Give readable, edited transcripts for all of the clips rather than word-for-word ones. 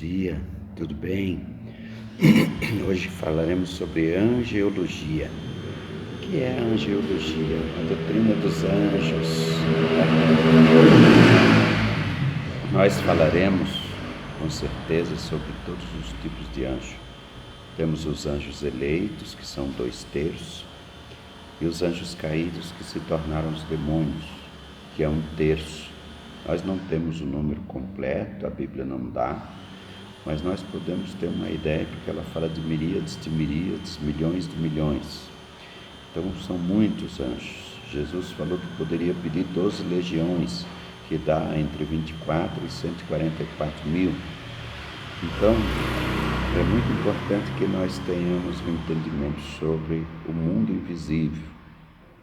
dia, tudo bem? Hoje falaremos sobre angeologia. O que é a angeologia? A doutrina dos anjos. Nós falaremos com certeza sobre todos os tipos de anjos. Temos os anjos eleitos, que são 2/3, e os anjos caídos, que se tornaram os demônios, que é 1/3. Nós não temos o número completo, a Bíblia não dá, mas nós podemos ter uma ideia, porque ela fala de miríades, milhões de milhões. Então são muitos anjos. Jesus falou que poderia pedir 12 legiões, que dá entre 24 e 144 mil. Então é muito importante que nós tenhamos um entendimento sobre o mundo invisível,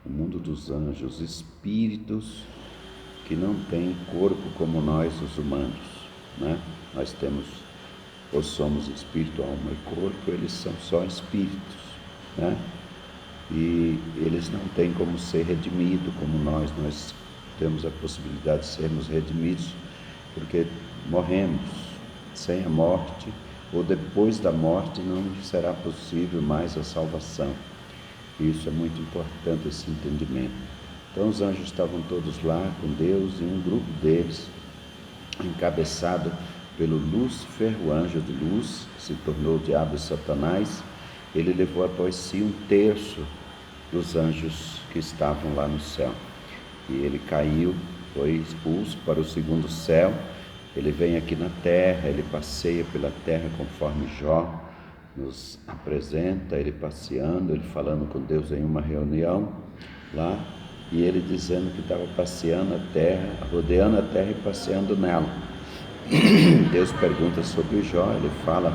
o mundo dos anjos, espíritos que não têm corpo como nós, os humanos, né? Nós temos, ou somos espírito, alma e corpo, eles são só espíritos, né? E eles não têm como ser redimidos como nós temos a possibilidade de sermos redimidos, porque morremos. Sem a morte, ou depois da morte, não será possível mais a salvação. E isso é muito importante, esse entendimento. Então os anjos estavam todos lá com Deus, e um grupo deles, encabeçado pelo Lúcifer, o anjo de luz, que se tornou o diabo e Satanás, ele levou após si 1/3 dos anjos que estavam lá no céu. E ele caiu, foi expulso para o segundo céu. Ele vem aqui na terra, ele passeia pela terra conforme Jó nos apresenta, ele passeando, ele falando com Deus em uma reunião lá, e ele dizendo que estava passeando a terra, rodeando a terra e passeando nela. Deus pergunta sobre Jó, ele fala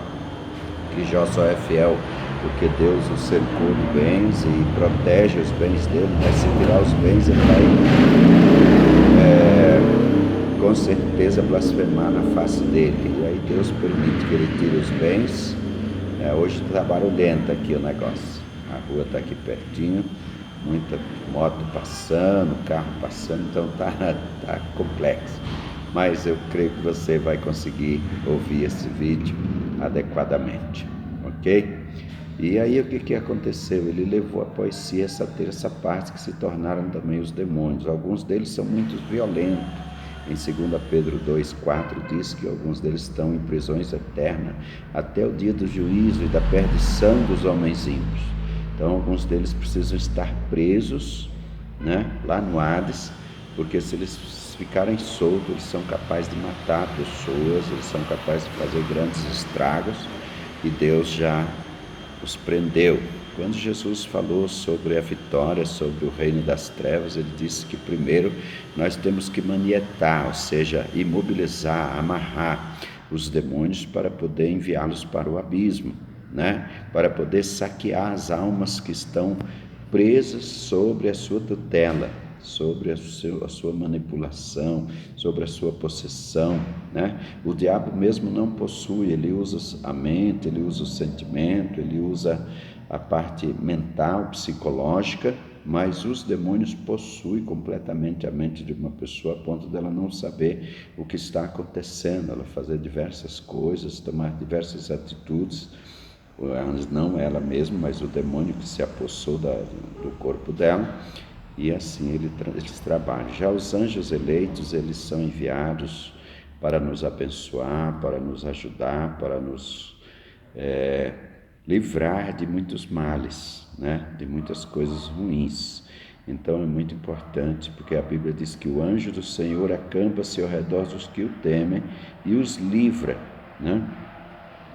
que Jó só é fiel porque Deus o cercou de bens e protege os bens dele, mas se tirar os bens ele vai com certeza blasfemar na face dele. E aí Deus permite que ele tire os bens. Hoje está barulhento aqui o negócio, a rua está aqui pertinho, muita moto passando, carro passando, então tá complexo. Mas eu creio que você vai conseguir ouvir esse vídeo adequadamente, ok? E aí o que aconteceu? Ele levou após si essa terça parte, que se tornaram também os demônios. Alguns deles são muito violentos. Em 2 Pedro 2,4 diz que alguns deles estão em prisões eternas até o dia do juízo e da perdição dos homens ímpios. Então alguns deles precisam estar presos, né, lá no Hades, porque se eles ficarem soltos, eles são capazes de matar pessoas, eles são capazes de fazer grandes estragos, e Deus já os prendeu. Quando Jesus falou sobre a vitória, sobre o reino das trevas, ele disse que primeiro nós temos que manietar, ou seja, imobilizar, amarrar os demônios para poder enviá-los para o abismo, né? Para poder saquear as almas que estão presas sobre a sua tutela, sobre a sua manipulação, sobre a sua possessão, né? O diabo mesmo não possui, ele usa a mente, ele usa o sentimento, ele usa a parte mental, psicológica, mas os demônios possuem completamente a mente de uma pessoa, a ponto dela não saber o que está acontecendo, ela fazer diversas coisas, tomar diversas atitudes, não ela mesma, mas o demônio que se apossou do corpo dela. E assim eles trabalham. Já os anjos eleitos, eles são enviados para nos abençoar, para nos ajudar, para nos livrar de muitos males, né? De muitas coisas ruins. Então é muito importante, porque a Bíblia diz que o anjo do Senhor acampa-se ao redor dos que o temem e os livra, né?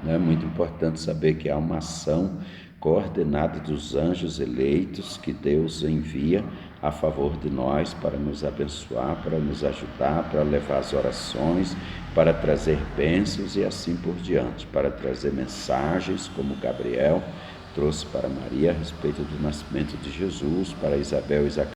É muito importante saber que há uma ação coordenada dos anjos eleitos que Deus envia a favor de nós para nos abençoar, para nos ajudar, para levar as orações, para trazer bênçãos e assim por diante, para trazer mensagens como Gabriel trouxe para Maria a respeito do nascimento de Jesus, para Isabel e Zacarias